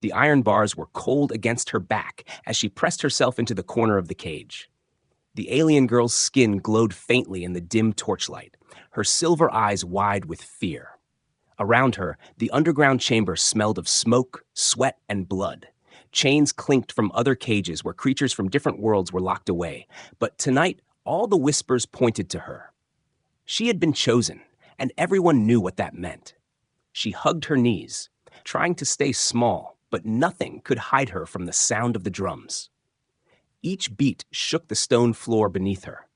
The iron bars were cold against her back as she pressed herself into the corner of the cage. The alien girl's skin glowed faintly in the dim torchlight, her silver eyes wide with fear. Around her, the underground chamber smelled of smoke, sweat, and blood. Chains clinked from other cages where creatures from different worlds were locked away, but tonight all the whispers pointed to her. She had been chosen, and everyone knew what that meant. She hugged her knees, trying to stay small, but nothing could hide her from the sound of the drums. Each beat shook the stone floor beneath her.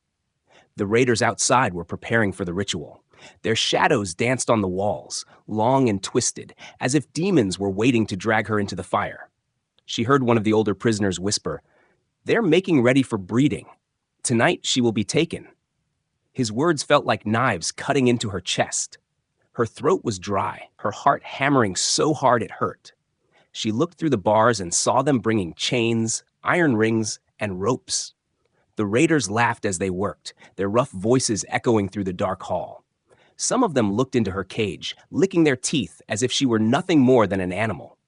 The raiders outside were preparing for the ritual. Their shadows danced on the walls, long and twisted, as if demons were waiting to drag her into the fire. She heard one of the older prisoners whisper, "They're making ready for breeding. Tonight she will be taken." His words felt like knives cutting into her chest. Her throat was dry, her heart hammering so hard it hurt. She looked through the bars and saw them bringing chains, iron rings, and ropes. The raiders laughed as they worked, their rough voices echoing through the dark hall. Some of them looked into her cage, licking their teeth as if she were nothing more than an animal.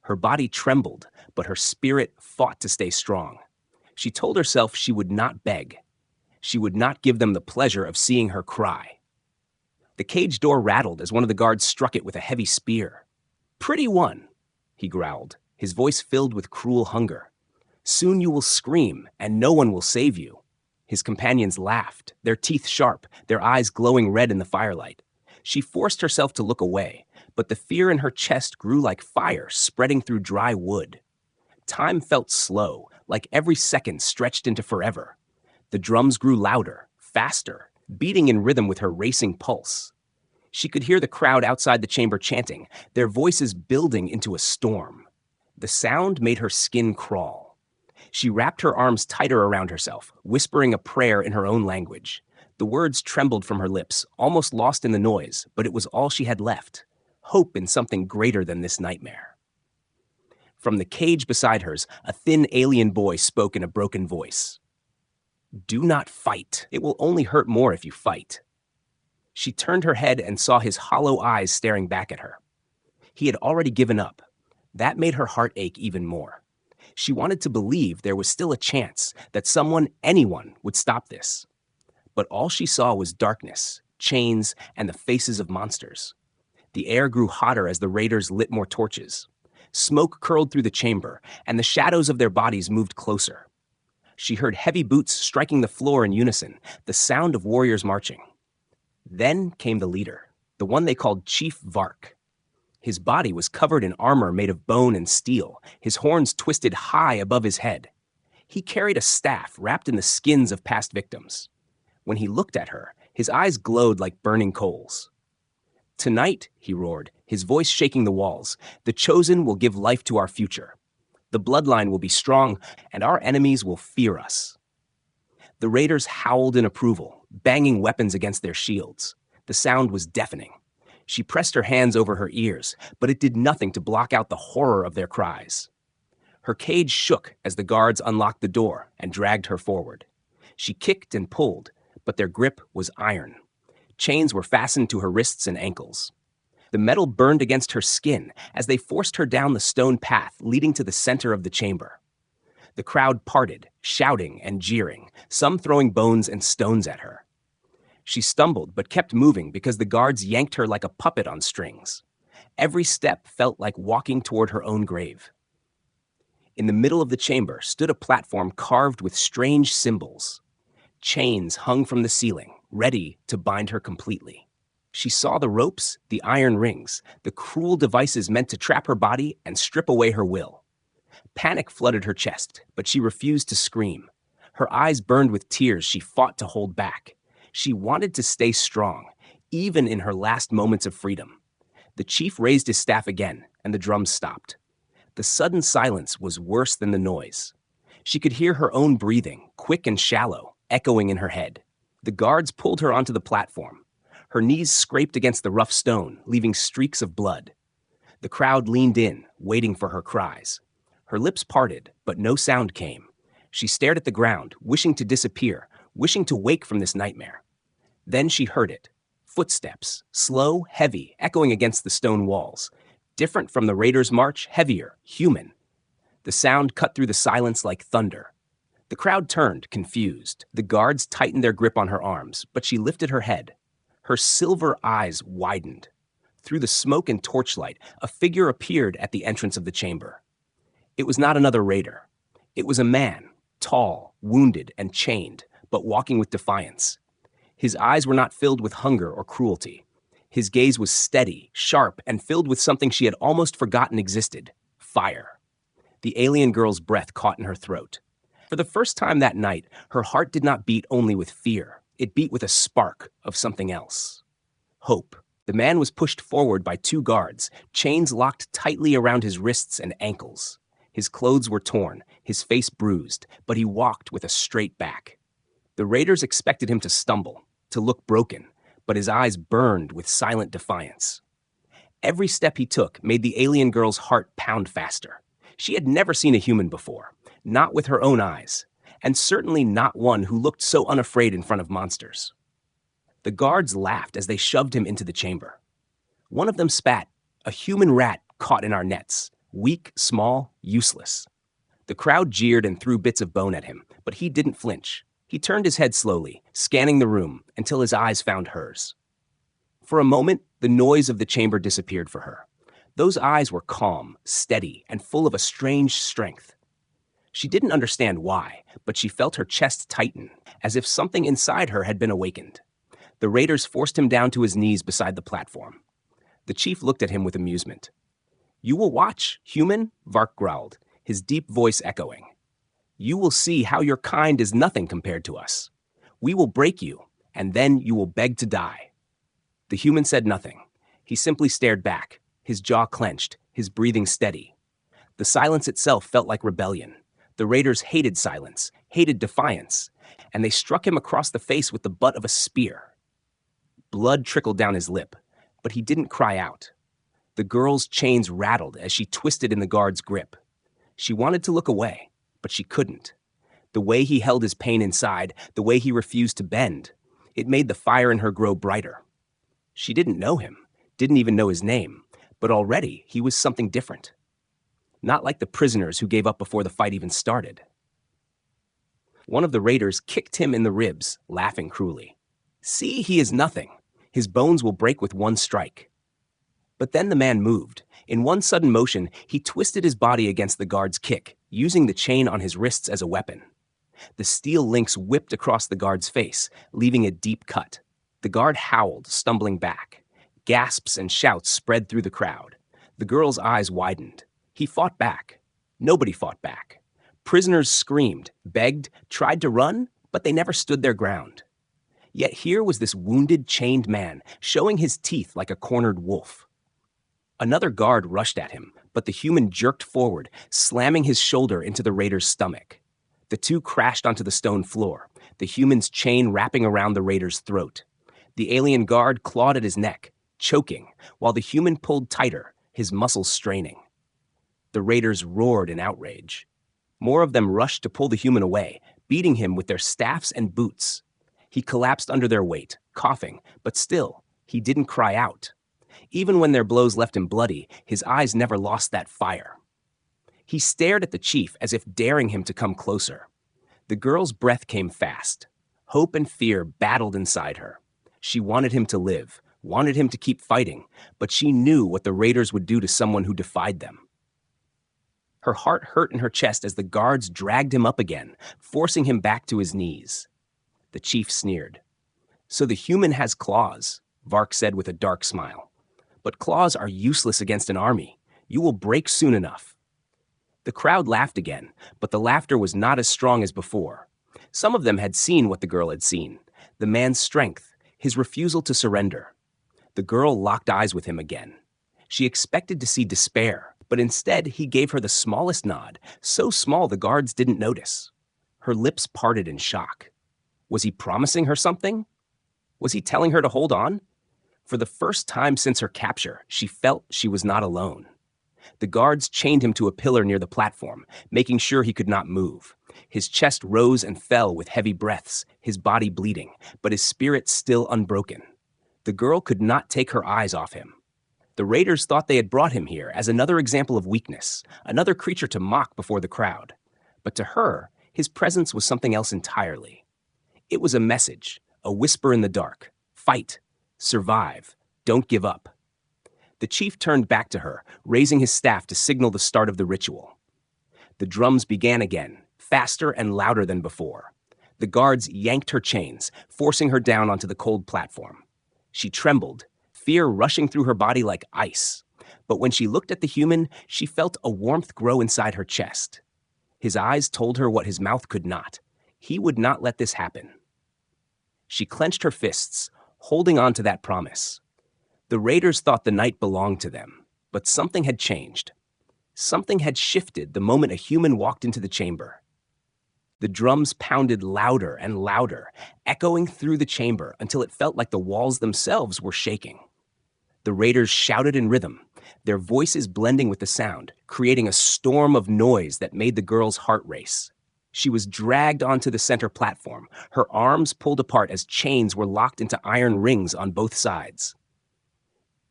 Her body trembled, but her spirit fought to stay strong. She told herself she would not beg. She would not give them the pleasure of seeing her cry. The cage door rattled as one of the guards struck it with a heavy spear. "Pretty one," he growled, his voice filled with cruel hunger. "Soon you will scream, and no one will save you." His companions laughed, their teeth sharp, their eyes glowing red in the firelight. She forced herself to look away, but the fear in her chest grew like fire spreading through dry wood. Time felt slow, like every second stretched into forever. The drums grew louder, faster, beating in rhythm with her racing pulse. She could hear the crowd outside the chamber chanting, their voices building into a storm. The sound made her skin crawl. She wrapped her arms tighter around herself, whispering a prayer in her own language. The words trembled from her lips, almost lost in the noise, but it was all she had left. Hope in something greater than this nightmare. From the cage beside hers, a thin alien boy spoke in a broken voice. "Do not fight. It will only hurt more if you fight." She turned her head and saw his hollow eyes staring back at her. He had already given up. That made her heart ache even more. She wanted to believe there was still a chance that someone, anyone, would stop this. But all she saw was darkness, chains, and the faces of monsters. The air grew hotter as the raiders lit more torches. Smoke curled through the chamber, and the shadows of their bodies moved closer. She heard heavy boots striking the floor in unison, the sound of warriors marching. Then came the leader, the one they called Chief Vark. His body was covered in armor made of bone and steel, his horns twisted high above his head. He carried a staff wrapped in the skins of past victims. When he looked at her, his eyes glowed like burning coals. "Tonight," he roared, his voice shaking the walls, "the chosen will give life to our future. The bloodline will be strong, and our enemies will fear us." The raiders howled in approval, banging weapons against their shields. The sound was deafening. She pressed her hands over her ears, but it did nothing to block out the horror of their cries. Her cage shook as the guards unlocked the door and dragged her forward. She kicked and pulled, but their grip was iron. Chains were fastened to her wrists and ankles. The metal burned against her skin as they forced her down the stone path leading to the center of the chamber. The crowd parted, shouting and jeering, some throwing bones and stones at her. She stumbled but kept moving because the guards yanked her like a puppet on strings. Every step felt like walking toward her own grave. In the middle of the chamber stood a platform carved with strange symbols. Chains hung from the ceiling, ready to bind her completely. She saw the ropes, the iron rings, the cruel devices meant to trap her body and strip away her will. Panic flooded her chest, but she refused to scream. Her eyes burned with tears she fought to hold back. She wanted to stay strong, even in her last moments of freedom. The chief raised his staff again, and the drums stopped. The sudden silence was worse than the noise. She could hear her own breathing, quick and shallow, echoing in her head. The guards pulled her onto the platform. Her knees scraped against the rough stone, leaving streaks of blood. The crowd leaned in, waiting for her cries. Her lips parted, but no sound came. She stared at the ground, wishing to disappear, wishing to wake from this nightmare. Then she heard it. Footsteps, slow, heavy, echoing against the stone walls. Different from the Raiders' march, heavier, human. The sound cut through the silence like thunder. The crowd turned, confused. The guards tightened their grip on her arms, but she lifted her head. Her silver eyes widened. Through the smoke and torchlight, a figure appeared at the entrance of the chamber. It was not another raider. It was a man, tall, wounded, and chained, but walking with defiance. His eyes were not filled with hunger or cruelty. His gaze was steady, sharp, and filled with something she had almost forgotten existed: fire. The alien girl's breath caught in her throat. For the first time that night, her heart did not beat only with fear. It beat with a spark of something else. Hope. The man was pushed forward by two guards, chains locked tightly around his wrists and ankles. His clothes were torn, his face bruised, but he walked with a straight back. The raiders expected him to stumble, to look broken, but his eyes burned with silent defiance. Every step he took made the alien girl's heart pound faster. She had never seen a human before, not with her own eyes, and certainly not one who looked so unafraid in front of monsters. The guards laughed as they shoved him into the chamber. One of them spat, "A human rat caught in our nets, weak, small, useless." The crowd jeered and threw bits of bone at him, but he didn't flinch. He turned his head slowly, scanning the room until his eyes found hers. For a moment, the noise of the chamber disappeared for her. Those eyes were calm, steady, and full of a strange strength. She didn't understand why, but she felt her chest tighten, as if something inside her had been awakened. The raiders forced him down to his knees beside the platform. The chief looked at him with amusement. "You will watch, human," Vark growled, his deep voice echoing. "You will see how your kind is nothing compared to us. We will break you, and then you will beg to die." The human said nothing. He simply stared back, his jaw clenched, his breathing steady. The silence itself felt like rebellion. The raiders hated silence, hated defiance, and they struck him across the face with the butt of a spear. Blood trickled down his lip, but he didn't cry out. The girl's chains rattled as she twisted in the guard's grip. She wanted to look away, but she couldn't. The way he held his pain inside, the way he refused to bend, it made the fire in her grow brighter. She didn't know him, didn't even know his name, but already he was something different. Not like the prisoners who gave up before the fight even started. One of the raiders kicked him in the ribs, laughing cruelly. "See, he is nothing. His bones will break with one strike." But then the man moved. In one sudden motion, he twisted his body against the guard's kick, using the chain on his wrists as a weapon. The steel links whipped across the guard's face, leaving a deep cut. The guard howled, stumbling back. Gasps and shouts spread through the crowd. The girl's eyes widened. He fought back. Nobody fought back. Prisoners screamed, begged, tried to run, but they never stood their ground. Yet here was this wounded, chained man, showing his teeth like a cornered wolf. Another guard rushed at him, but the human jerked forward, slamming his shoulder into the raider's stomach. The two crashed onto the stone floor, the human's chain wrapping around the raider's throat. The alien guard clawed at his neck, choking, while the human pulled tighter, his muscles straining. The raiders roared in outrage. More of them rushed to pull the human away, beating him with their staffs and boots. He collapsed under their weight, coughing, but still, he didn't cry out. Even when their blows left him bloody, his eyes never lost that fire. He stared at the chief as if daring him to come closer. The girl's breath came fast. Hope and fear battled inside her. She wanted him to live, wanted him to keep fighting, but she knew what the raiders would do to someone who defied them. Her heart hurt in her chest as the guards dragged him up again, forcing him back to his knees. The chief sneered. "So the human has claws," Vark said with a dark smile. "But claws are useless against an army. You will break soon enough." The crowd laughed again, but the laughter was not as strong as before. Some of them had seen what the girl had seen, the man's strength, his refusal to surrender. The girl locked eyes with him again. She expected to see despair, but instead he gave her the smallest nod, so small the guards didn't notice. Her lips parted in shock. Was he promising her something? Was he telling her to hold on? For the first time since her capture, she felt she was not alone. The guards chained him to a pillar near the platform, making sure he could not move. His chest rose and fell with heavy breaths, his body bleeding, but his spirit still unbroken. The girl could not take her eyes off him. The raiders thought they had brought him here as another example of weakness, another creature to mock before the crowd. But to her, his presence was something else entirely. It was a message, a whisper in the dark. Fight. Survive. Don't give up. The chief turned back to her, raising his staff to signal the start of the ritual. The drums began again, faster and louder than before. The guards yanked her chains, forcing her down onto the cold platform. She trembled, fear rushing through her body like ice. But when she looked at the human, she felt a warmth grow inside her chest. His eyes told her what his mouth could not. He would not let this happen. She clenched her fists, holding on to that promise. The raiders thought the night belonged to them, but something had changed. Something had shifted the moment a human walked into the chamber. The drums pounded louder and louder, echoing through the chamber until it felt like the walls themselves were shaking. The raiders shouted in rhythm, their voices blending with the sound, creating a storm of noise that made the girl's heart race. She was dragged onto the center platform, her arms pulled apart as chains were locked into iron rings on both sides.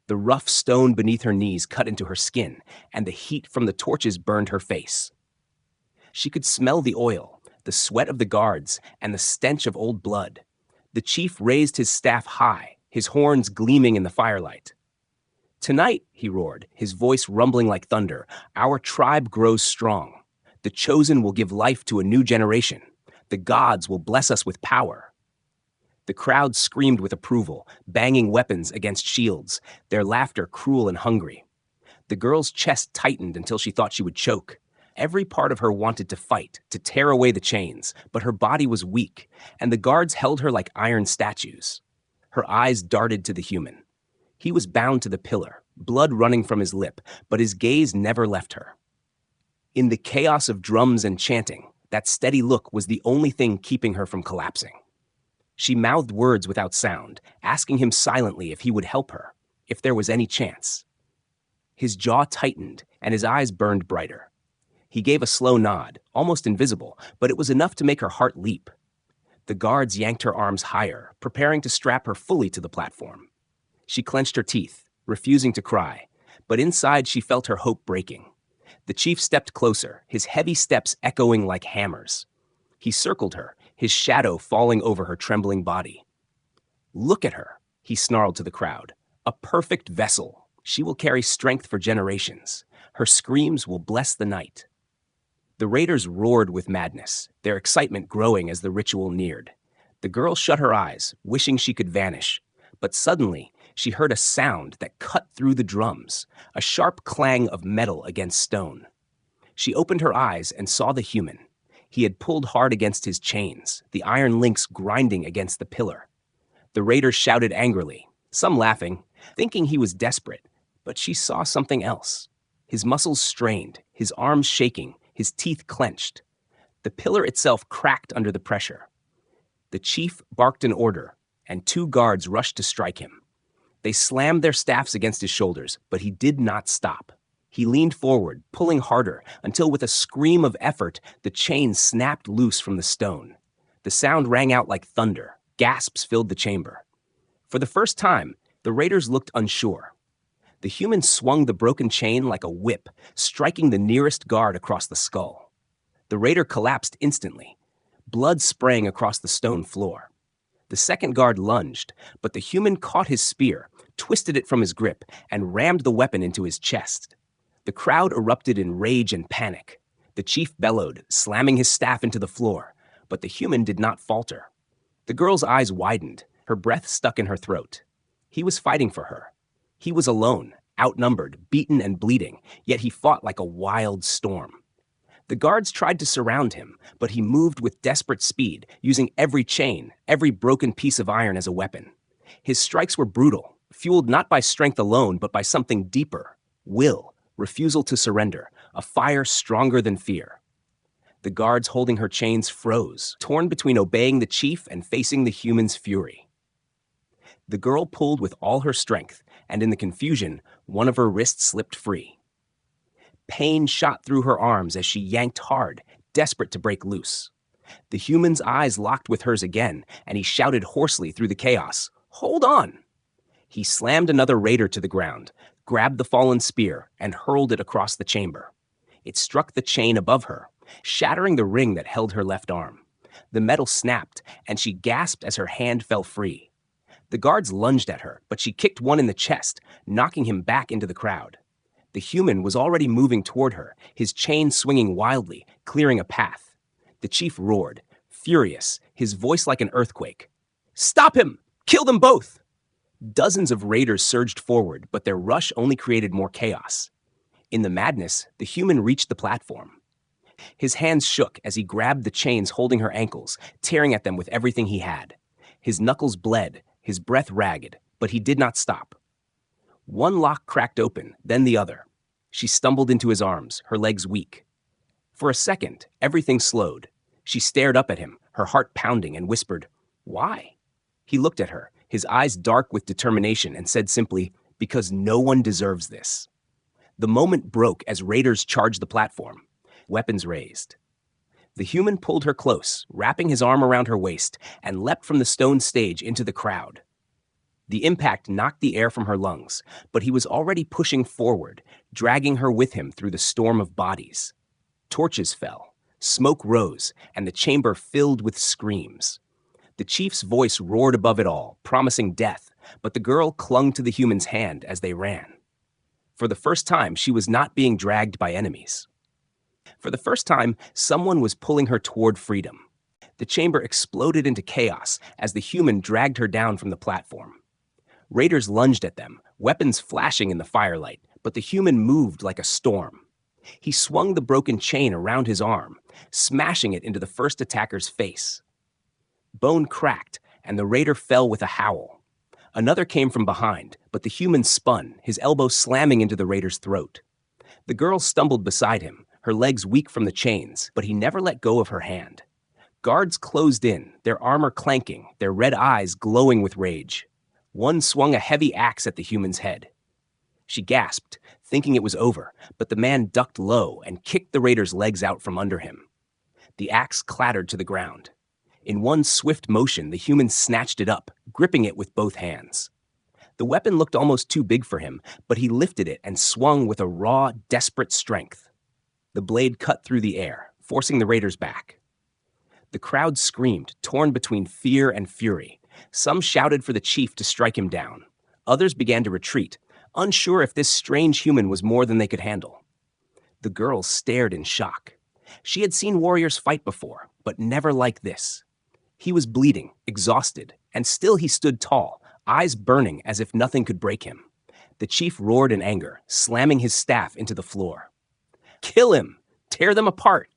The rough stone beneath her knees cut into her skin, and the heat from the torches burned her face. She could smell the oil, the sweat of the guards, and the stench of old blood. The chief raised his staff high, his horns gleaming in the firelight. "Tonight," he roared, his voice rumbling like thunder, "our tribe grows strong. The chosen will give life to a new generation. The gods will bless us with power." The crowd screamed with approval, banging weapons against shields, their laughter cruel and hungry. The girl's chest tightened until she thought she would choke. Every part of her wanted to fight, to tear away the chains, but her body was weak, and the guards held her like iron statues. Her eyes darted to the human. He was bound to the pillar, blood running from his lip, but his gaze never left her. In the chaos of drums and chanting, that steady look was the only thing keeping her from collapsing. She mouthed words without sound, asking him silently if he would help her, if there was any chance. His jaw tightened, and his eyes burned brighter. He gave a slow nod, almost invisible, but it was enough to make her heart leap. The guards yanked her arms higher, preparing to strap her fully to the platform. She clenched her teeth, refusing to cry, but inside she felt her hope breaking. The chief stepped closer, his heavy steps echoing like hammers. He circled her, his shadow falling over her trembling body. "Look at her," he snarled to the crowd. "A perfect vessel. She will carry strength for generations. Her screams will bless the night." The raiders roared with madness, their excitement growing as the ritual neared. The girl shut her eyes, wishing she could vanish. But suddenly, she heard a sound that cut through the drums, a sharp clang of metal against stone. She opened her eyes and saw the human. He had pulled hard against his chains, the iron links grinding against the pillar. The raiders shouted angrily, some laughing, thinking he was desperate, but she saw something else. His muscles strained, his arms shaking, his teeth clenched. The pillar itself cracked under the pressure. The chief barked an order, and 2 guards rushed to strike him. They slammed their staffs against his shoulders, but he did not stop. He leaned forward, pulling harder, until with a scream of effort, the chain snapped loose from the stone. The sound rang out like thunder. Gasps filled the chamber. For the first time, the raiders looked unsure. The human swung the broken chain like a whip, striking the nearest guard across the skull. The raider collapsed instantly, blood spraying across the stone floor. The second guard lunged, but the human caught his spear, twisted it from his grip, and rammed the weapon into his chest. The crowd erupted in rage and panic. The chief bellowed, slamming his staff into the floor, but the human did not falter. The girl's eyes widened, her breath stuck in her throat. He was fighting for her. He was alone, outnumbered, beaten and bleeding, yet he fought like a wild storm. The guards tried to surround him, but he moved with desperate speed, using every chain, every broken piece of iron as a weapon. His strikes were brutal, fueled not by strength alone, but by something deeper, will. Refusal to surrender, a fire stronger than fear. The guards holding her chains froze, torn between obeying the chief and facing the human's fury. The girl pulled with all her strength, and in the confusion, one of her wrists slipped free. Pain shot through her arms as she yanked hard, desperate to break loose. The human's eyes locked with hers again, and he shouted hoarsely through the chaos, "Hold on!" He slammed another raider to the ground, grabbed the fallen spear, and hurled it across the chamber. It struck the chain above her, shattering the ring that held her left arm. The metal snapped, and she gasped as her hand fell free. The guards lunged at her, but she kicked one in the chest, knocking him back into the crowd. The human was already moving toward her, his chain swinging wildly, clearing a path. The chief roared, furious, his voice like an earthquake. "Stop him! Kill them both!" Dozens of raiders surged forward, but their rush only created more chaos. In the madness, the human reached the platform. His hands shook as he grabbed the chains holding her ankles, tearing at them with everything he had. His knuckles bled, his breath ragged, but he did not stop. One lock cracked open, then the other. She stumbled into his arms, her legs weak. For a second, everything slowed. She stared up at him, her heart pounding, and whispered, "Why?" He looked at her, his eyes dark with determination, and said simply, "Because no one deserves this." The moment broke as raiders charged the platform, weapons raised. The human pulled her close, wrapping his arm around her waist, and leapt from the stone stage into the crowd. The impact knocked the air from her lungs, but he was already pushing forward, dragging her with him through the storm of bodies. Torches fell, smoke rose, and the chamber filled with screams. The chief's voice roared above it all, promising death, but the girl clung to the human's hand as they ran. For the first time, she was not being dragged by enemies. For the first time, someone was pulling her toward freedom. The chamber exploded into chaos as the human dragged her down from the platform. Raiders lunged at them, weapons flashing in the firelight, but the human moved like a storm. He swung the broken chain around his arm, smashing it into the first attacker's face. Bone cracked, and the raider fell with a howl. Another came from behind, but the human spun, his elbow slamming into the raider's throat. The girl stumbled beside him, her legs weak from the chains, but he never let go of her hand. Guards closed in, their armor clanking, their red eyes glowing with rage. One swung a heavy axe at the human's head. She gasped, thinking it was over, but the man ducked low and kicked the raider's legs out from under him. The axe clattered to the ground. In one swift motion, the human snatched it up, gripping it with both hands. The weapon looked almost too big for him, but he lifted it and swung with a raw, desperate strength. The blade cut through the air, forcing the raiders back. The crowd screamed, torn between fear and fury. Some shouted for the chief to strike him down. Others began to retreat, unsure if this strange human was more than they could handle. The girl stared in shock. She had seen warriors fight before, but never like this. He was bleeding, exhausted, and still he stood tall, eyes burning as if nothing could break him. The chief roared in anger, slamming his staff into the floor. "Kill him! Tear them apart!"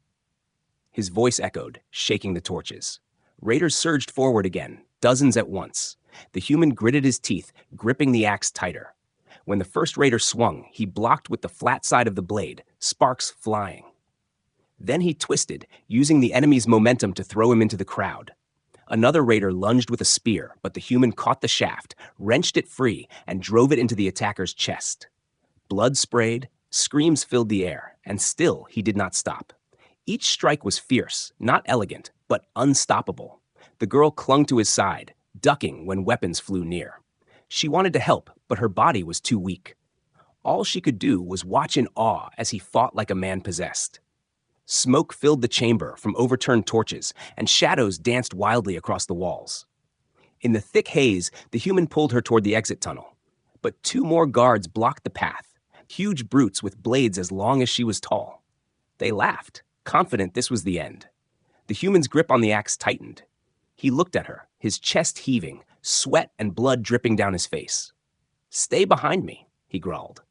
His voice echoed, shaking the torches. Raiders surged forward again, dozens at once. The human gritted his teeth, gripping the axe tighter. When the first raider swung, he blocked with the flat side of the blade, sparks flying. Then he twisted, using the enemy's momentum to throw him into the crowd. Another raider lunged with a spear, but the human caught the shaft, wrenched it free, and drove it into the attacker's chest. Blood sprayed, screams filled the air, and still he did not stop. Each strike was fierce, not elegant, but unstoppable. The girl clung to his side, ducking when weapons flew near. She wanted to help, but her body was too weak. All she could do was watch in awe as he fought like a man possessed. Smoke filled the chamber from overturned torches, and shadows danced wildly across the walls. In the thick haze, the human pulled her toward the exit tunnel. But two more guards blocked the path, huge brutes with blades as long as she was tall. They laughed, confident this was the end. The human's grip on the axe tightened. He looked at her, his chest heaving, sweat and blood dripping down his face. "Stay behind me," he growled.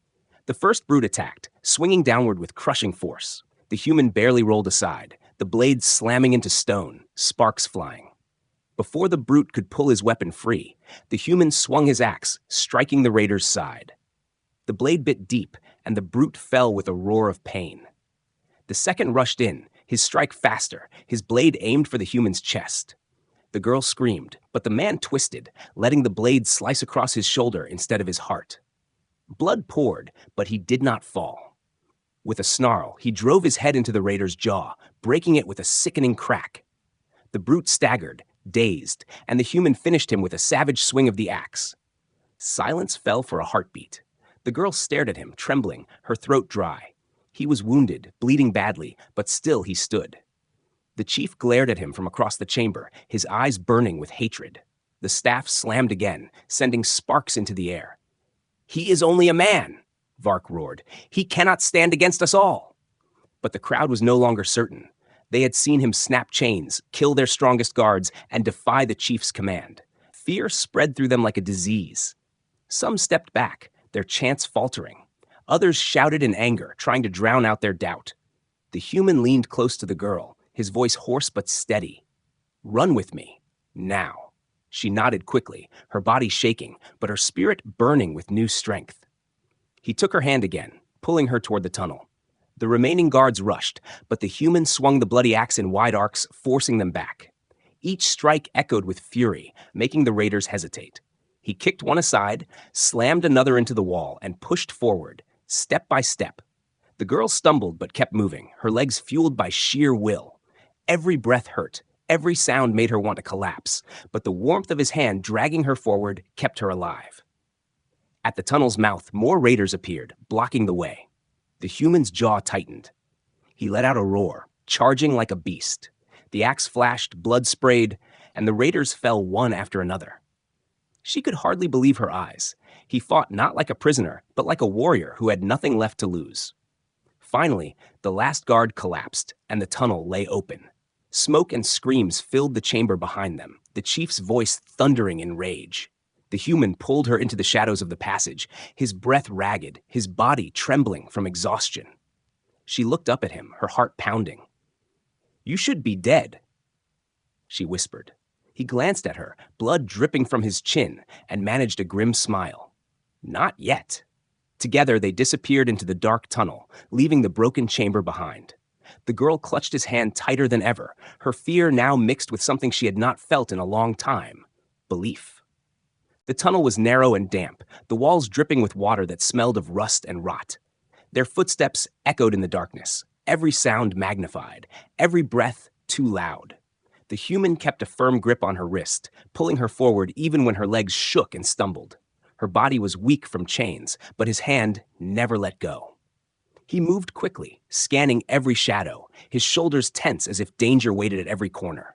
The first brute attacked, swinging downward with crushing force. The human barely rolled aside, the blade slamming into stone, sparks flying. Before the brute could pull his weapon free, the human swung his axe, striking the raider's side. The blade bit deep, and the brute fell with a roar of pain. The second rushed in, his strike faster, his blade aimed for the human's chest. The girl screamed, but the man twisted, letting the blade slice across his shoulder instead of his heart. Blood poured, but he did not fall. With a snarl, he drove his head into the raider's jaw, breaking it with a sickening crack. The brute staggered, dazed, and the human finished him with a savage swing of the axe. Silence fell for a heartbeat. The girl stared at him, trembling, her throat dry. He was wounded, bleeding badly, but still he stood. The chief glared at him from across the chamber, his eyes burning with hatred. The staff slammed again, sending sparks into the air. "He is only a man," Vark roared. "He cannot stand against us all." But the crowd was no longer certain. They had seen him snap chains, kill their strongest guards, and defy the chief's command. Fear spread through them like a disease. Some stepped back, their chants faltering. Others shouted in anger, trying to drown out their doubt. The human leaned close to the girl, his voice hoarse but steady. "Run with me. Now." She nodded quickly, her body shaking, but her spirit burning with new strength. He took her hand again, pulling her toward the tunnel. The remaining guards rushed, but the human swung the bloody axe in wide arcs, forcing them back. Each strike echoed with fury, making the raiders hesitate. He kicked one aside, slammed another into the wall, and pushed forward, step by step. The girl stumbled but kept moving, her legs fueled by sheer will. Every breath hurt, every sound made her want to collapse, but the warmth of his hand dragging her forward kept her alive. At the tunnel's mouth, more raiders appeared, blocking the way. The human's jaw tightened. He let out a roar, charging like a beast. The axe flashed, blood sprayed, and the raiders fell one after another. She could hardly believe her eyes. He fought not like a prisoner, but like a warrior who had nothing left to lose. Finally, the last guard collapsed, and the tunnel lay open. Smoke and screams filled the chamber behind them, the chief's voice thundering in rage. The human pulled her into the shadows of the passage, his breath ragged, his body trembling from exhaustion. She looked up at him, her heart pounding. "You should be dead," she whispered. He glanced at her, blood dripping from his chin, and managed a grim smile. "Not yet." Together they disappeared into the dark tunnel, leaving the broken chamber behind. The girl clutched his hand tighter than ever, her fear now mixed with something she had not felt in a long time: belief. The tunnel was narrow and damp, the walls dripping with water that smelled of rust and rot. Their footsteps echoed in the darkness, every sound magnified, every breath too loud. The human kept a firm grip on her wrist, pulling her forward even when her legs shook and stumbled. Her body was weak from chains, but his hand never let go. He moved quickly, scanning every shadow, his shoulders tense as if danger waited at every corner.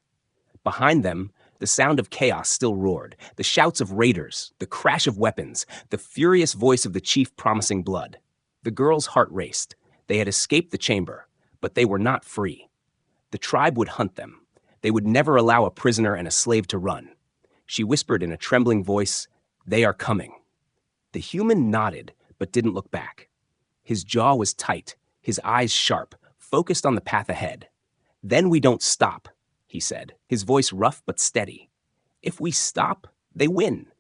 Behind them, the sound of chaos still roared, the shouts of raiders, the crash of weapons, the furious voice of the chief promising blood. The girl's heart raced. They had escaped the chamber, but they were not free. The tribe would hunt them. They would never allow a prisoner and a slave to run. She whispered in a trembling voice, "They are coming." The human nodded, but didn't look back. His jaw was tight, his eyes sharp, focused on the path ahead. "Then we don't stop," he said, his voice rough but steady. "If we stop, they win."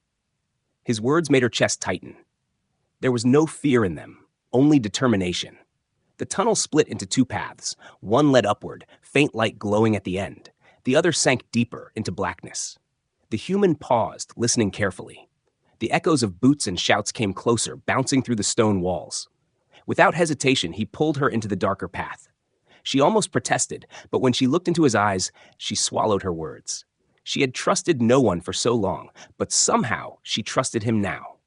His words made her chest tighten. There was no fear in them, only determination. The tunnel split into two paths. One led upward, faint light glowing at the end. The other sank deeper into blackness. The human paused, listening carefully. The echoes of boots and shouts came closer, bouncing through the stone walls. Without hesitation, he pulled her into the darker path. She almost protested, but when she looked into his eyes, she swallowed her words. She had trusted no one for so long, but somehow she trusted him now.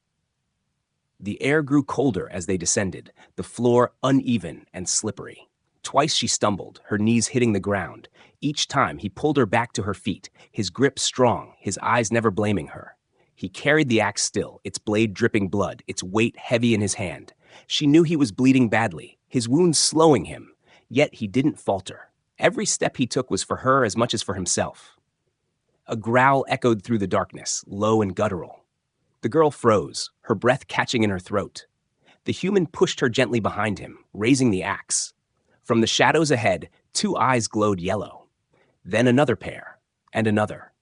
The air grew colder as they descended, the floor uneven and slippery. Twice she stumbled, her knees hitting the ground. Each time he pulled her back to her feet, his grip strong, his eyes never blaming her. He carried the axe still, its blade dripping blood, its weight heavy in his hand. She knew he was bleeding badly, his wounds slowing him, yet he didn't falter. Every step he took was for her as much as for himself. A growl echoed through the darkness, low and guttural. The girl froze, her breath catching in her throat. The human pushed her gently behind him, raising the axe. From the shadows ahead, two eyes glowed yellow. Then another pair, and another.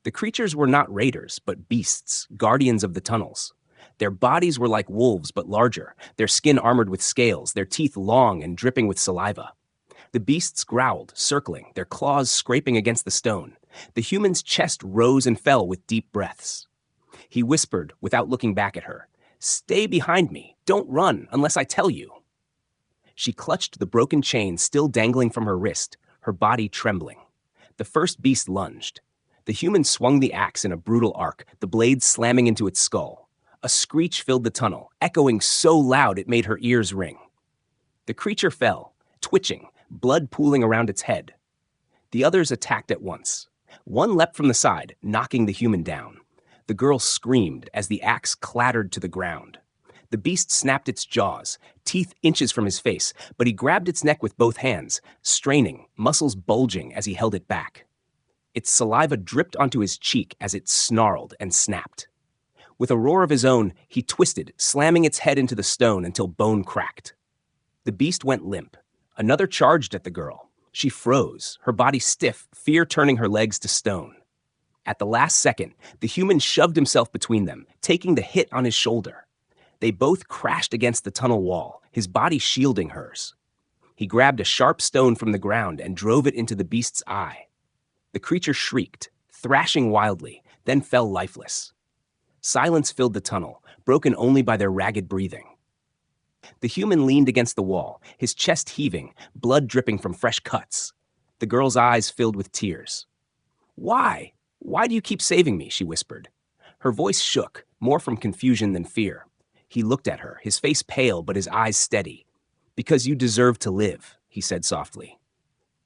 The creatures were not raiders, but beasts, guardians of the tunnels. Their bodies were like wolves, but larger, their skin armored with scales, their teeth long and dripping with saliva. The beasts growled, circling, their claws scraping against the stone. The human's chest rose and fell with deep breaths. He whispered, without looking back at her, "Stay behind me. Don't run unless I tell you." She clutched the broken chain still dangling from her wrist, her body trembling. The first beast lunged. The human swung the axe in a brutal arc, the blade slamming into its skull. A screech filled the tunnel, echoing so loud it made her ears ring. The creature fell, twitching, blood pooling around its head. The others attacked at once. One leapt from the side, knocking the human down. The girl screamed as the axe clattered to the ground. The beast snapped its jaws, teeth inches from his face, but he grabbed its neck with both hands, straining, muscles bulging as he held it back. Its saliva dripped onto his cheek as it snarled and snapped. With a roar of his own, he twisted, slamming its head into the stone until bone cracked. The beast went limp. Another charged at the girl. She froze, her body stiff, fear turning her legs to stone. At the last second, the human shoved himself between them, taking the hit on his shoulder. They both crashed against the tunnel wall, his body shielding hers. He grabbed a sharp stone from the ground and drove it into the beast's eye. The creature shrieked, thrashing wildly, then fell lifeless. Silence filled the tunnel, broken only by their ragged breathing. The human leaned against the wall, his chest heaving, blood dripping from fresh cuts. The girl's eyes filled with tears. "Why? Why do you keep saving me?" she whispered. Her voice shook, more from confusion than fear. He looked at her, his face pale but his eyes steady. "Because you deserve to live," he said softly.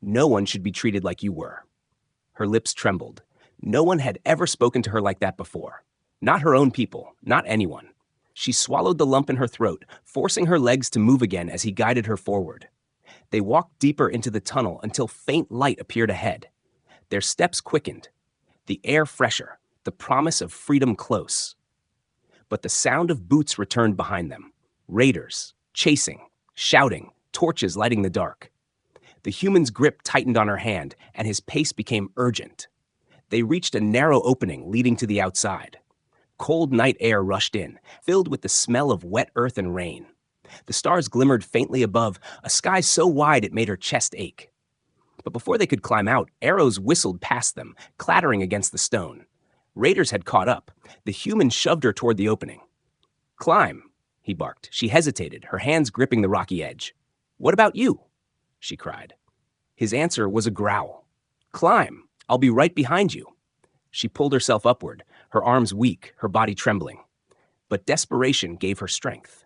"No one should be treated like you were." Her lips trembled. No one had ever spoken to her like that before. Not her own people, not anyone. She swallowed the lump in her throat, forcing her legs to move again as he guided her forward. They walked deeper into the tunnel until faint light appeared ahead. Their steps quickened, the air fresher, the promise of freedom close. But the sound of boots returned behind them. Raiders, chasing, shouting, torches lighting the dark. The human's grip tightened on her hand, and his pace became urgent. They reached a narrow opening leading to the outside. Cold night air rushed in, filled with the smell of wet earth and rain. The stars glimmered faintly above, a sky so wide it made her chest ache. But before they could climb out, arrows whistled past them, clattering against the stone. Raiders had caught up. The human shoved her toward the opening. "Climb," he barked. She hesitated, her hands gripping the rocky edge. "What about you?" she cried. His answer was a growl. "Climb. I'll be right behind you." She pulled herself upward, her arms weak, her body trembling. But desperation gave her strength.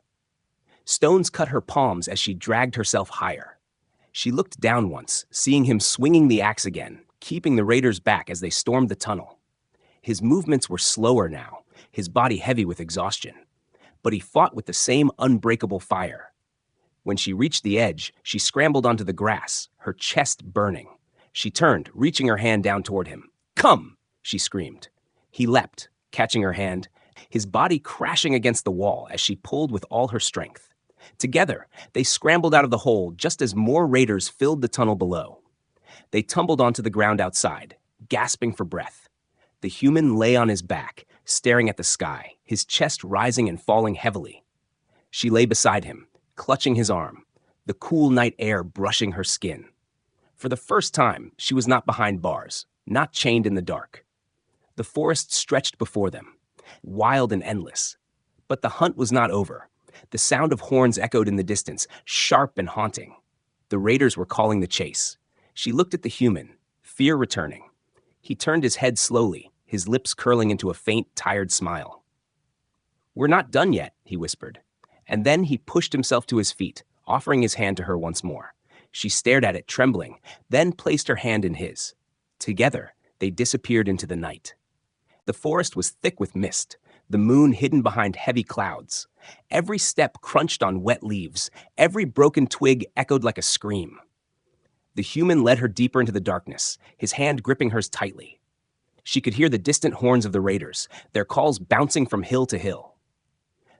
Stones cut her palms as she dragged herself higher. She looked down once, seeing him swinging the axe again, keeping the raiders back as they stormed the tunnel. His movements were slower now, his body heavy with exhaustion. But he fought with the same unbreakable fire. When she reached the edge, she scrambled onto the grass, her chest burning. She turned, reaching her hand down toward him. "Come!" she screamed. He leapt, catching her hand, his body crashing against the wall as she pulled with all her strength. Together, they scrambled out of the hole just as more raiders filled the tunnel below. They tumbled onto the ground outside, gasping for breath. The human lay on his back, staring at the sky, his chest rising and falling heavily. She lay beside him, clutching his arm, the cool night air brushing her skin. For the first time, she was not behind bars, not chained in the dark. The forest stretched before them, wild and endless. But the hunt was not over. The sound of horns echoed in the distance, sharp and haunting. The raiders were calling the chase. She looked at the human, fear returning. He turned his head slowly, his lips curling into a faint, tired smile. "We're not done yet," he whispered. And then he pushed himself to his feet, offering his hand to her once more. She stared at it, trembling, then placed her hand in his. Together, they disappeared into the night. The forest was thick with mist, the moon hidden behind heavy clouds. Every step crunched on wet leaves, every broken twig echoed like a scream. The human led her deeper into the darkness, his hand gripping hers tightly. She could hear the distant horns of the raiders, their calls bouncing from hill to hill.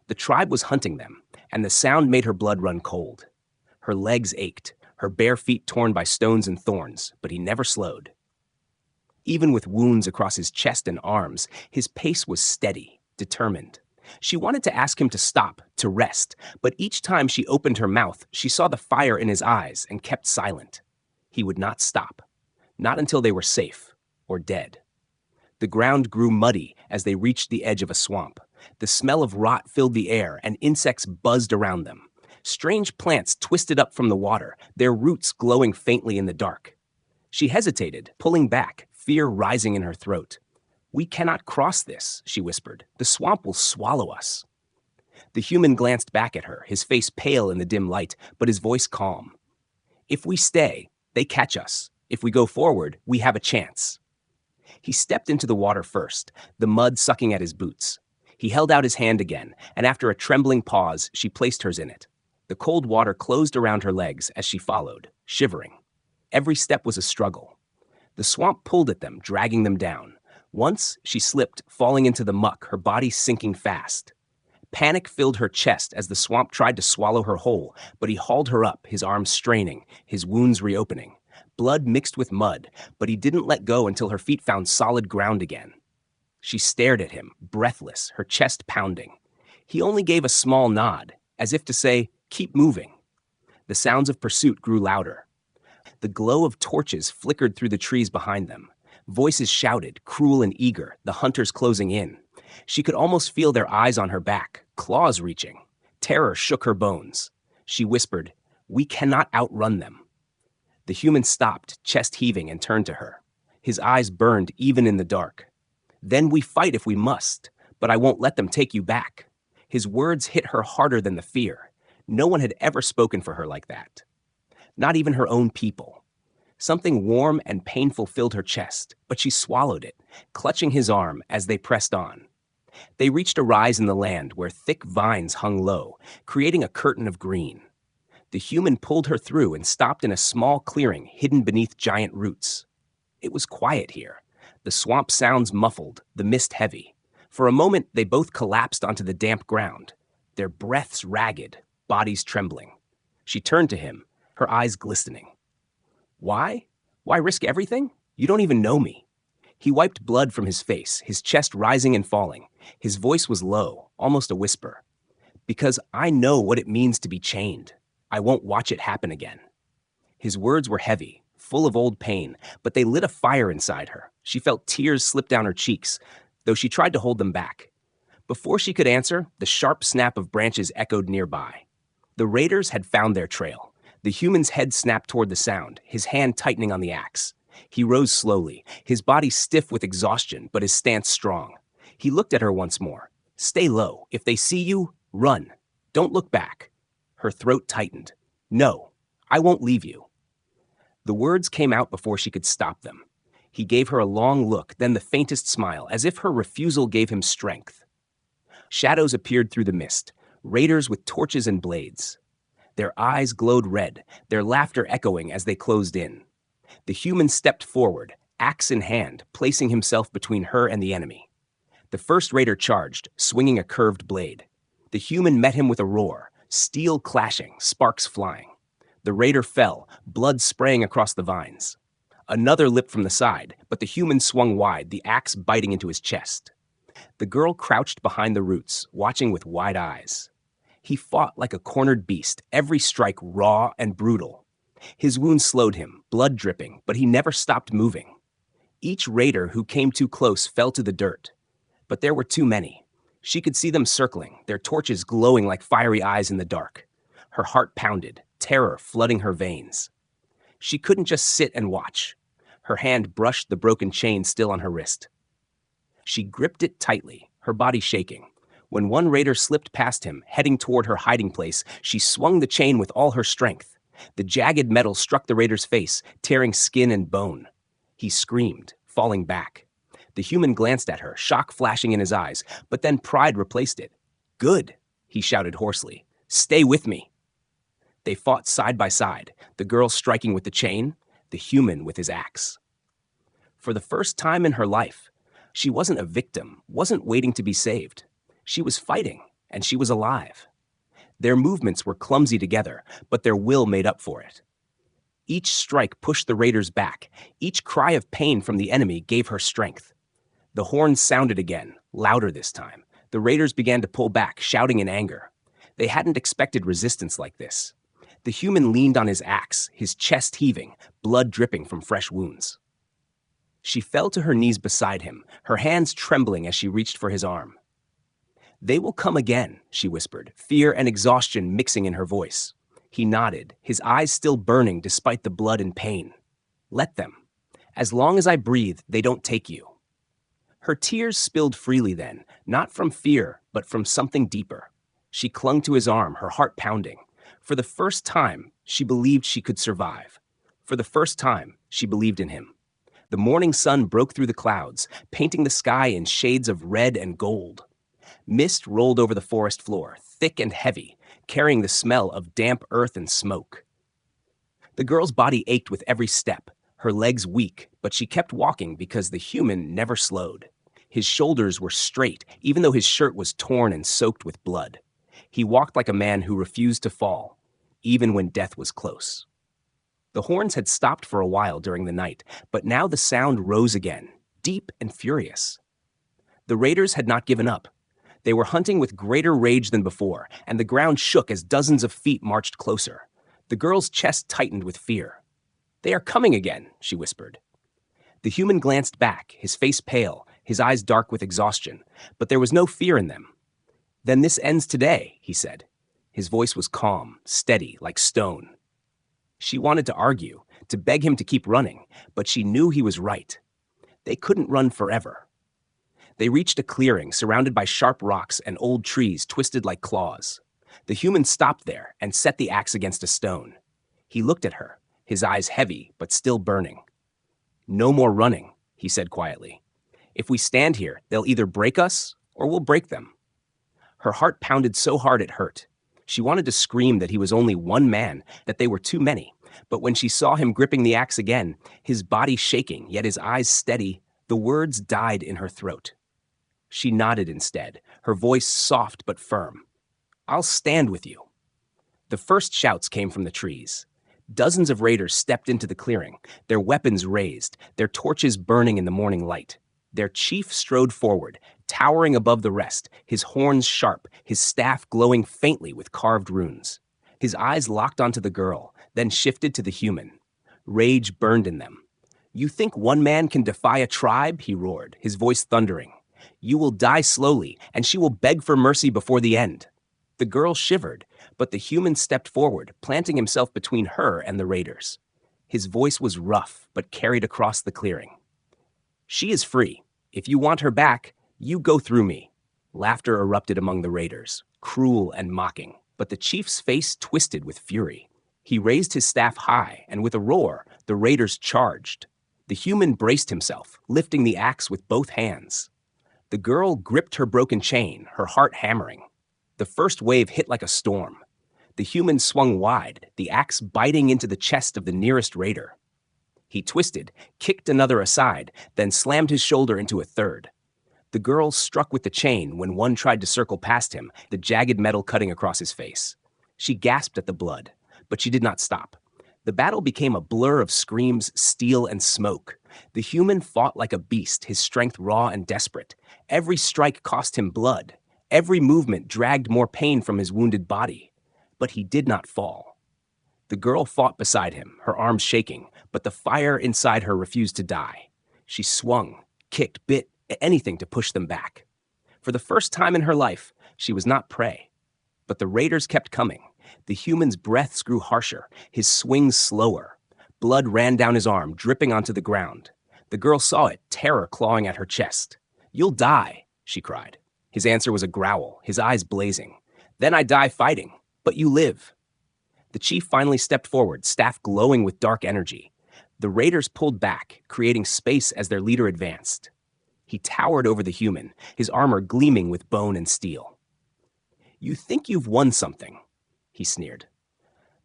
The tribe was hunting them, and the sound made her blood run cold. Her legs ached, her bare feet torn by stones and thorns, but he never slowed. Even with wounds across his chest and arms, his pace was steady, determined. She wanted to ask him to stop, to rest, but each time she opened her mouth, she saw the fire in his eyes and kept silent. He would not stop, not until they were safe or dead. The ground grew muddy as they reached the edge of a swamp. The smell of rot filled the air, and insects buzzed around them. Strange plants twisted up from the water, their roots glowing faintly in the dark. She hesitated, pulling back, fear rising in her throat. "We cannot cross this," she whispered. "The swamp will swallow us." The human glanced back at her, his face pale in the dim light, but his voice calm. "If we stay, they catch us. If we go forward, we have a chance." He stepped into the water first, the mud sucking at his boots. He held out his hand again, and after a trembling pause, she placed hers in it. The cold water closed around her legs as she followed, shivering. Every step was a struggle. The swamp pulled at them, dragging them down. Once, she slipped, falling into the muck, her body sinking fast. Panic filled her chest as the swamp tried to swallow her whole, but he hauled her up, his arms straining, his wounds reopening. Blood mixed with mud, but he didn't let go until her feet found solid ground again. She stared at him, breathless, her chest pounding. He only gave a small nod, as if to say, "Keep moving." The sounds of pursuit grew louder. The glow of torches flickered through the trees behind them. Voices shouted, cruel and eager, the hunters closing in. She could almost feel their eyes on her back, claws reaching. Terror shook her bones. She whispered, "We cannot outrun them." The human stopped, chest heaving, and turned to her. His eyes burned even in the dark. "Then we fight if we must, but I won't let them take you back." His words hit her harder than the fear. No one had ever spoken for her like that. Not even her own people. Something warm and painful filled her chest, but she swallowed it, clutching his arm as they pressed on. They reached a rise in the land where thick vines hung low, creating a curtain of green. The human pulled her through and stopped in a small clearing hidden beneath giant roots. It was quiet here, the swamp sounds muffled, the mist heavy. For a moment, they both collapsed onto the damp ground, their breaths ragged, bodies trembling. She turned to him, her eyes glistening. "Why? Why risk everything? You don't even know me." He wiped blood from his face, his chest rising and falling. His voice was low, almost a whisper. "Because I know what it means to be chained. I won't watch it happen again." His words were heavy, full of old pain, but they lit a fire inside her. She felt tears slip down her cheeks, though she tried to hold them back. Before she could answer, the sharp snap of branches echoed nearby. The raiders had found their trail. The human's head snapped toward the sound, his hand tightening on the axe. He rose slowly, his body stiff with exhaustion, but his stance strong. He looked at her once more. "Stay low. If they see you, run. Don't look back." Her throat tightened. "No, I won't leave you." The words came out before she could stop them. He gave her a long look, then the faintest smile, as if her refusal gave him strength. Shadows appeared through the mist, raiders with torches and blades. Their eyes glowed red, their laughter echoing as they closed in. The human stepped forward, axe in hand, placing himself between her and the enemy. The first raider charged, swinging a curved blade. The human met him with a roar, steel clashing, sparks flying. The raider fell, blood spraying across the vines. Another leaped from the side, but the human swung wide, the axe biting into his chest. The girl crouched behind the roots, watching with wide eyes. He fought like a cornered beast, every strike raw and brutal. His wounds slowed him, blood dripping, but he never stopped moving. Each raider who came too close fell to the dirt. But there were too many. She could see them circling, their torches glowing like fiery eyes in the dark. Her heart pounded, terror flooding her veins. She couldn't just sit and watch. Her hand brushed the broken chain still on her wrist. She gripped it tightly, her body shaking. When one raider slipped past him, heading toward her hiding place, she swung the chain with all her strength. The jagged metal struck the raider's face, tearing skin and bone. He screamed, falling back. The human glanced at her, shock flashing in his eyes, but then pride replaced it. "Good," he shouted hoarsely. "Stay with me." They fought side by side, the girl striking with the chain, the human with his axe. For the first time in her life, she wasn't a victim, wasn't waiting to be saved. She was fighting, and she was alive. Their movements were clumsy together, but their will made up for it. Each strike pushed the raiders back. Each cry of pain from the enemy gave her strength. The horns sounded again, louder this time. The raiders began to pull back, shouting in anger. They hadn't expected resistance like this. The human leaned on his axe, his chest heaving, blood dripping from fresh wounds. She fell to her knees beside him, her hands trembling as she reached for his arm. "They will come again," she whispered, fear and exhaustion mixing in her voice. He nodded, his eyes still burning despite the blood and pain. "Let them. As long as I breathe, they don't take you." Her tears spilled freely then, not from fear, but from something deeper. She clung to his arm, her heart pounding. For the first time, she believed she could survive. For the first time, she believed in him. The morning sun broke through the clouds, painting the sky in shades of red and gold. Mist rolled over the forest floor, thick and heavy, carrying the smell of damp earth and smoke. The girl's body ached with every step, her legs weak, but she kept walking because the human never slowed. His shoulders were straight, even though his shirt was torn and soaked with blood. He walked like a man who refused to fall, even when death was close. The horns had stopped for a while during the night, but now the sound rose again, deep and furious. The raiders had not given up. They were hunting with greater rage than before, and the ground shook as dozens of feet marched closer. The girl's chest tightened with fear. "They are coming again," she whispered. The human glanced back, his face pale, his eyes dark with exhaustion, but there was no fear in them. "Then this ends today," he said. His voice was calm, steady, like stone. She wanted to argue, to beg him to keep running, but she knew he was right. They couldn't run forever. They reached a clearing surrounded by sharp rocks and old trees twisted like claws. The human stopped there and set the axe against a stone. He looked at her, his eyes heavy but still burning. "No more running," he said quietly. "If we stand here, they'll either break us or we'll break them." Her heart pounded so hard it hurt. She wanted to scream that he was only one man, that they were too many. But when she saw him gripping the axe again, his body shaking, yet his eyes steady, the words died in her throat. She nodded instead, her voice soft but firm. "I'll stand with you." The first shouts came from the trees. Dozens of raiders stepped into the clearing, their weapons raised, their torches burning in the morning light. Their chief strode forward, towering above the rest, his horns sharp, his staff glowing faintly with carved runes. His eyes locked onto the girl, then shifted to the human. Rage burned in them. "You think one man can defy a tribe?" he roared, his voice thundering. "You will die slowly, and she will beg for mercy before the end." The girl shivered, but the human stepped forward, planting himself between her and the raiders. His voice was rough, but carried across the clearing. "She is free. If you want her back, you go through me." Laughter erupted among the raiders, cruel and mocking, but the chief's face twisted with fury. He raised his staff high, and with a roar, the raiders charged. The human braced himself, lifting the axe with both hands. The girl gripped her broken chain, her heart hammering. The first wave hit like a storm. The human swung wide, the axe biting into the chest of the nearest raider. He twisted, kicked another aside, then slammed his shoulder into a third. The girl struck with the chain when one tried to circle past him, the jagged metal cutting across his face. She gasped at the blood, but she did not stop. The battle became a blur of screams, steel, and smoke. The human fought like a beast, his strength raw and desperate. Every strike cost him blood. Every movement dragged more pain from his wounded body. But he did not fall. The girl fought beside him, her arms shaking, but the fire inside her refused to die. She swung, kicked, bit, anything to push them back. For the first time in her life, she was not prey. But the raiders kept coming. The human's breaths grew harsher, his swings slower. Blood ran down his arm, dripping onto the ground. The girl saw it, terror clawing at her chest. "You'll die," she cried. His answer was a growl, his eyes blazing. "Then I die fighting, but you live." The chief finally stepped forward, staff glowing with dark energy. The raiders pulled back, creating space as their leader advanced. He towered over the human, his armor gleaming with bone and steel. "You think you've won something," he sneered.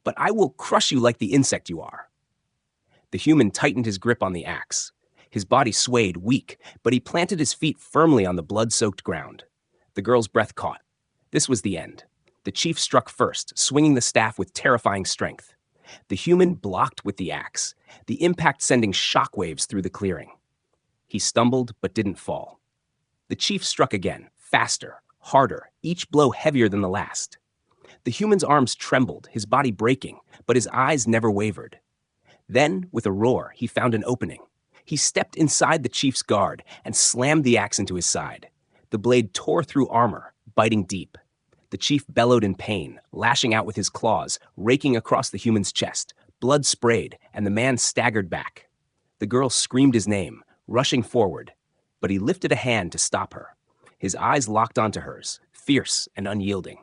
"But I will crush you like the insect you are." The human tightened his grip on the axe. His body swayed, weak, but he planted his feet firmly on the blood-soaked ground. The girl's breath caught. This was the end. The chief struck first, swinging the staff with terrifying strength. The human blocked with the axe, the impact sending shockwaves through the clearing. He stumbled but didn't fall. The chief struck again, faster, harder, each blow heavier than the last. The human's arms trembled, his body breaking, but his eyes never wavered. Then, with a roar, he found an opening. He stepped inside the chief's guard and slammed the axe into his side. The blade tore through armor, biting deep. The chief bellowed in pain, lashing out with his claws, raking across the human's chest. Blood sprayed, and the man staggered back. The girl screamed his name, rushing forward, but he lifted a hand to stop her. His eyes locked onto hers, fierce and unyielding.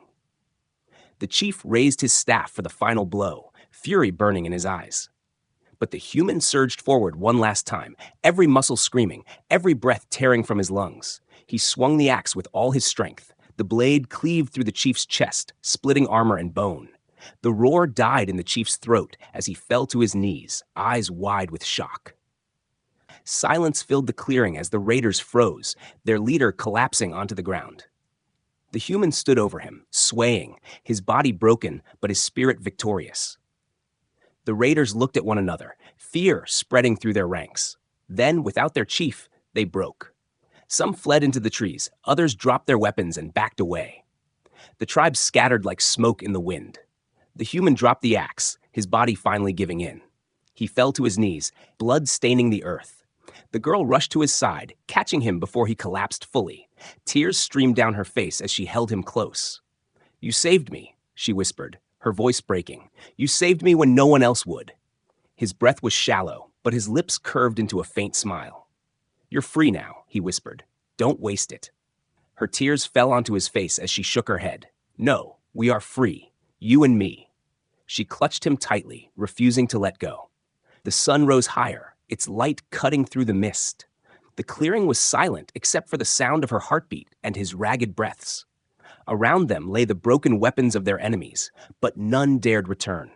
The chief raised his staff for the final blow, fury burning in his eyes. But the human surged forward one last time, every muscle screaming, every breath tearing from his lungs. He swung the axe with all his strength. The blade cleaved through the chief's chest, splitting armor and bone. The roar died in the chief's throat as he fell to his knees, eyes wide with shock. Silence filled the clearing as the raiders froze, their leader collapsing onto the ground. The human stood over him, swaying, his body broken but his spirit victorious. The raiders looked at one another, fear spreading through their ranks. Then, without their chief, they broke. Some fled into the trees, others dropped their weapons and backed away. The tribe scattered like smoke in the wind. The human dropped the axe, his body finally giving in. He fell to his knees, blood staining the earth. The girl rushed to his side, catching him before he collapsed fully. Tears streamed down her face as she held him close. "You saved me," she whispered, her voice breaking. "You saved me when no one else would." His breath was shallow, but his lips curved into a faint smile. "You're free now," he whispered. "Don't waste it." Her tears fell onto his face as she shook her head. "No, we are free. You and me." She clutched him tightly, refusing to let go. The sun rose higher, its light cutting through the mist. The clearing was silent except for the sound of her heartbeat and his ragged breaths. Around them lay the broken weapons of their enemies, but none dared return.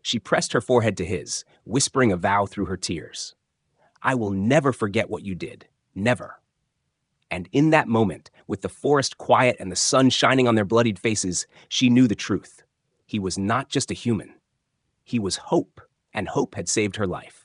She pressed her forehead to his, whispering a vow through her tears. "I will never forget what you did. Never." And in that moment, with the forest quiet and the sun shining on their bloodied faces, she knew the truth. He was not just a human. He was hope, and hope had saved her life.